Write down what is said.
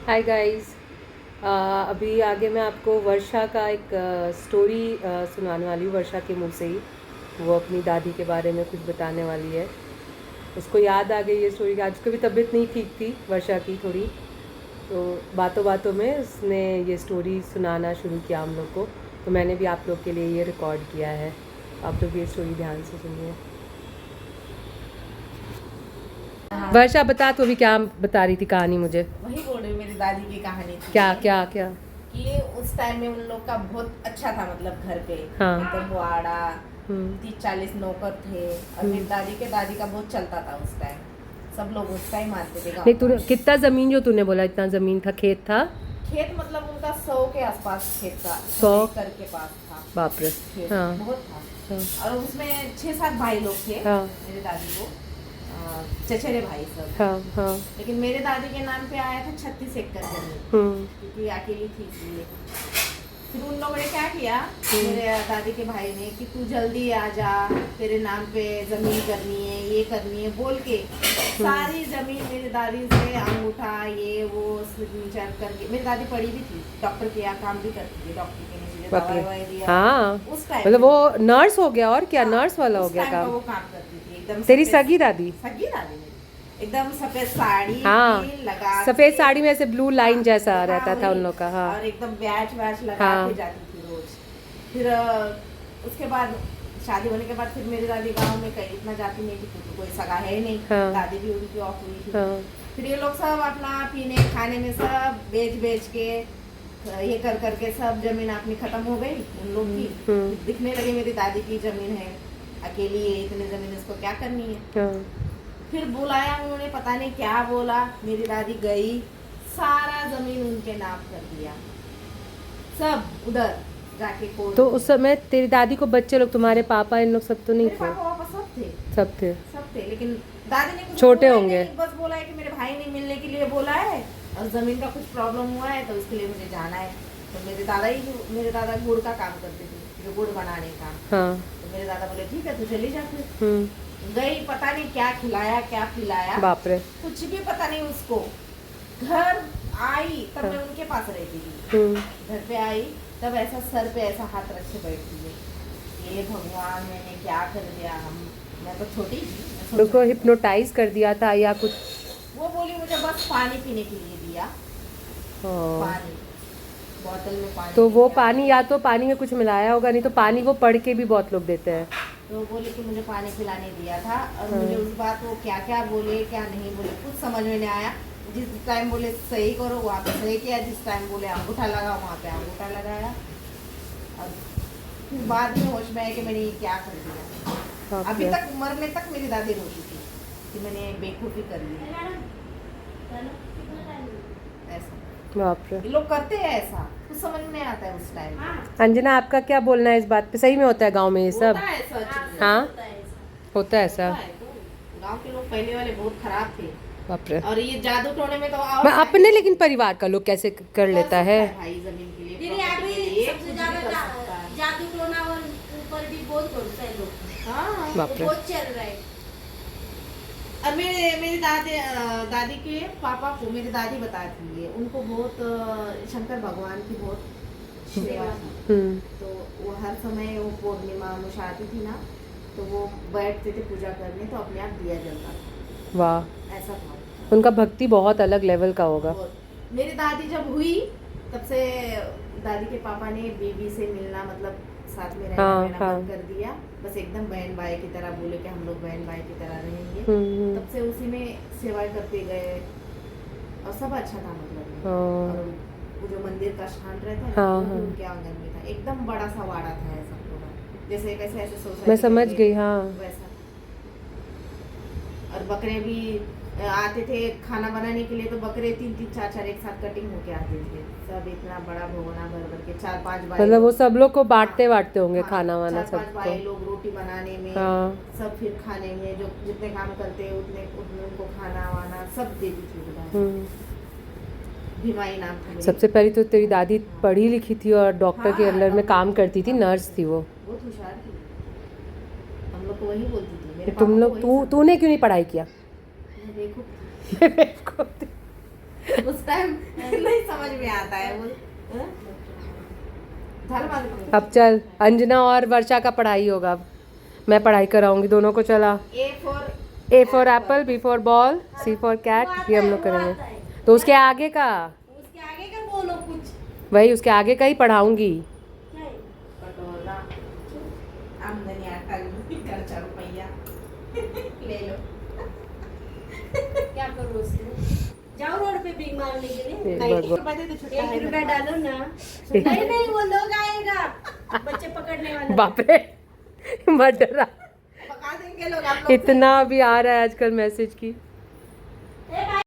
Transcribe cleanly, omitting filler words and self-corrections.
Hi guys. अभी आगे मैं आपको वर्षा का एक स्टोरी सुनाने वाली हूँ, वर्षा के मुंह से ही। वो अपनी दादी के बारे में कुछ बताने वाली है। उसको याद आ गई ये स्टोरी कि आज उसकी भी तबीयत नहीं ठीक थी, वर्षा की थोड़ी। तो बातों बातों में उसने ये स्टोरी सुनाना शुरू किया हम लोग को। तो मैंने भी आप लोग के लिए ये रिकॉर्ड किया है। आप लोग ये स्टोरी ध्यान से सुनिए। वर्षा बता, तो अभी क्या बता रही थी कहानी मुझे? वही बोल रही हूँ, मेरी दादी की कहानी थी क्या ये, क्या क्या? कि उस टाइम में उन लोग का बहुत अच्छा था, मतलब घर पे हाँ। एकदम वाड़ा, हम्म 30-40 नौकर थे। और मेरी दादी का बहुत चलता था उस टाइम। सब लोग उसका ही मानते थे नहीं, गाँव तूने में। कितना जमीन, जो तूने बोला इतना जमीन था, खेत था? खेत मतलब उनका 100 के आसपास खेत था, 100 100? एकड़ के पास था बाप रे। खेत। हाँ बहुत था। हाँ और उसमें 6-7 भाई लोग थे हाँ मेरी दादी को, चचेरे भाई सब। हाँ हाँ। लेकिन मेरे दादी के नाम पे आया था 36 एकड़ जमीन, हम्म क्योंकि अकेली थी इसलिए। फिर उन लोगों ने क्या किया, मेरे दादी के भाई ने, कि तू जल्दी आ जा, तेरे नाम पे जमीन करनी है, ये करनी है बोल के सारी जमीन मेरी दादी से अंगूठा ये वो सिग्नेचर करके। मेरी दादी पढ़ी भी थी, डॉक्टर के यहाँ काम भी करती थी, डॉक्टर के नीचे बाप रे। दवाई दिया हाँ, उस टाइम मतलब पे। वो नर्स हो गया और क्या, हाँ, नर्स वाला हो उस गया टाइम का काम। वो काम करती थी एकदम तेरी सफेद। सगी दादी? सगी दादी मेरी एकदम सफेद साड़ी हाँ, भी लगा सफेद के। साड़ी में ऐसे ब्लू लाइन जैसा हाँ, रहता था उन वही। लोग का। हाँ और एकदम बैच वैच लगा हाँ के जाती थी रोज। फिर उसके बाद शादी होने के बाद फिर मेरी दादी गांव में कहीं इतना जाती नहीं थी, क्योंकि कोई सगा है नहीं। हाँ दादी भी उनकी ऑफ हुई थी। हाँ फिर ये लोग सब अपना पीने खाने में सब बेच बेच के, ये कर करके सब जमीन अपनी खत्म हो गई उन लोग की। फिर दिखने लगी मेरी दादी की जमीन है, अकेली है, इतनी जमीन इसको क्या करनी है। हाँ। फिर बुलाया उन्होंने, पता नहीं क्या बोला, मेरी दादी गई, सारा जमीन उनके नाम कर दिया, सब उधर जाके कोर्ट तो में। उस समय तेरी दादी को बच्चे लोग, तुम्हारे पापा इन लोग सब तो नहीं मेरे थे? पापा वापा सब थे, सब थे। सब थे। लेकिन दादी ने कुछ छोटे बोला ही होंगे। नहीं, बस बोला है कि मेरे भाई ने मिलने के लिए बोला है और जमीन का कुछ प्रॉब्लम हुआ है तो उसके लिए मुझे जाना है। तो मेरे दादा गुड़ का काम करते थे, जो गुड़ बनाने का। हाँ। तो मेरे दादा बोले ठीक है, तू चली जा फिर। हम्म। गई, पता नहीं क्या खिलाया क्या पिलाया, बाप रे। कुछ भी पता नहीं उसको। घर आई तब मैं उनके पास रहती थी। घर पे आई तब ऐसा सर पे ऐसा हाथ रख के बैठती है, ये भगवान मैंने क्या कर दिया। मैं तो छोटी थी, मैं सोच उसको रही थी। हिप्नोटाइज कर दिया था या कुछ? वो बोली मुझे बस पानी पीने के लिए दिया, हाँ। पानी, बोतल में पानी तो वो दिया। पानी, या तो पानी में कुछ मिलाया होगा, नहीं तो पानी वो पढ़ के भी बहुत लोग देते हैं। तो बोले कि मुझे पानी पिलाने दिया था। और मुझे उस बात वो क्या क्या बोले क्या नहीं बोले कुछ समझ में नहीं आया। जिस टाइम बोले सही करो वहाँ पे सही किया, जिस टाइम बोले अंगूठा लगाओ वहाँ पे अंगूठा लगाया। और फिर बाद में होश में आया कि मैंने ये क्या कर दिया। बाप अभी रे। तक मरने तक मेरी दादी रोती थी कि मैंने बेवकूफ़ी कर ली। ऐसा बाप रे। ये लोग करते हैं, ऐसा कुछ समझ में नहीं आता है उस टाइम। अंजना, आपका क्या बोलना है इस बात पे? सही में होता है गांव में ये सब? होता है सच। हाँ, होता है ऐसा? गांव के लोग पहले वाले बहुत खराब थे। बाप रे। और ये जादू टोने में तो मैं अपने, लेकिन परिवार का लोग कैसे कर लेता है? भाई जमीन के लिए, दीदी प्रॉपर्टी के लिए सबसे कुछ ज्यादा भी कर सकता है। जादू टोना और ऊपर भी बहुत होता है लोग। हाँ। बाप वो रे। बहुत चल रहा है। और मेरी दादी के पापा को मेरी दादी बताती है, उनको बहुत शंकर भगवान की बहुत सेवा थी। तो वो हर समय वो पूर्णिमा अमावस्या आती थी ना, तो वो बैठते थे पूजा करने, तो अपने आप दिया जलता था। वाह, ऐसा था उनका भक्ति बहुत अलग लेवल का होगा। मेरी दादी जब हुई तब से दादी के पापा ने बीवी से मिलना, मतलब साथ में रहना रहना बंद कर दिया। बस एकदम बहन भाई की तरह बोले कि हम लोग बहन भाई की तरह रहेंगे। तब से उसी में सेवा करते गए और सब अच्छा था, मतलब। और वो जो मंदिर का स्थान रहता है ना, वो भी उनके आंगन में था, एकदम बड़ा सा वाड़ा था ऐसा पूरा, जैसे कैसे ऐसे सोसाइटी मैं समझ गई। हाँ। वैसा। और बकरे भी आते थे खाना बनाने के लिए, तो बकरे 3-3 4-4 एक साथ कटिंग होके आते थे, सब इतना बड़ा भगोना भर भर के। 4-5 भाई, मतलब वो सब लोग को बांटते बांटते होंगे। हाँ, खाना वाना 4-5 भाई सबको। लोग रोटी बनाने में। हाँ। सब फिर खाने में जो जितने काम करते उतने उतने उनको खाना वाना सब देती थी। भीमाई नाम था। सबसे पहले तो तेरी दादी पढ़ी लिखी थी और डॉक्टर के अंडर में काम करती थी, नर्स थी वो। बहुत होशियार थी, हम लोग को वही बोलती थी। मेरे तुम पापा लोग, तूने क्यों नहीं पढ़ाई किया? देखो उस टाइम नहीं समझ में आता है वो। हाँ? धर्म अब चल अंजना और वर्षा का पढ़ाई होगा। अब मैं पढ़ाई कराऊंगी दोनों को। चला A for apple, B for ball, C for cat, ये हम लोग करेंगे। तो उसके आगे का, उसके आगे का बोलो कुछ। वही उसके आगे का ही पढ़ाऊंगी। क्या है? कटोरा, आमदनी 8 खर्चा रुपया ले लो। क्या करूँ उससे? जाओ रोड पे भीख मांगने के लिए। हे नहीं, भगवान। रुपए दे तो छुट्टा 1 है रुपया बता। डालो ना। नहीं नहीं, वो लोग आएगा बच्चे पकड़ने वाला। बाप रे मत डरा। पका देंगे लोग आप लोग। इतना भी आ रहा है आजकल मैसेज की। ए भाई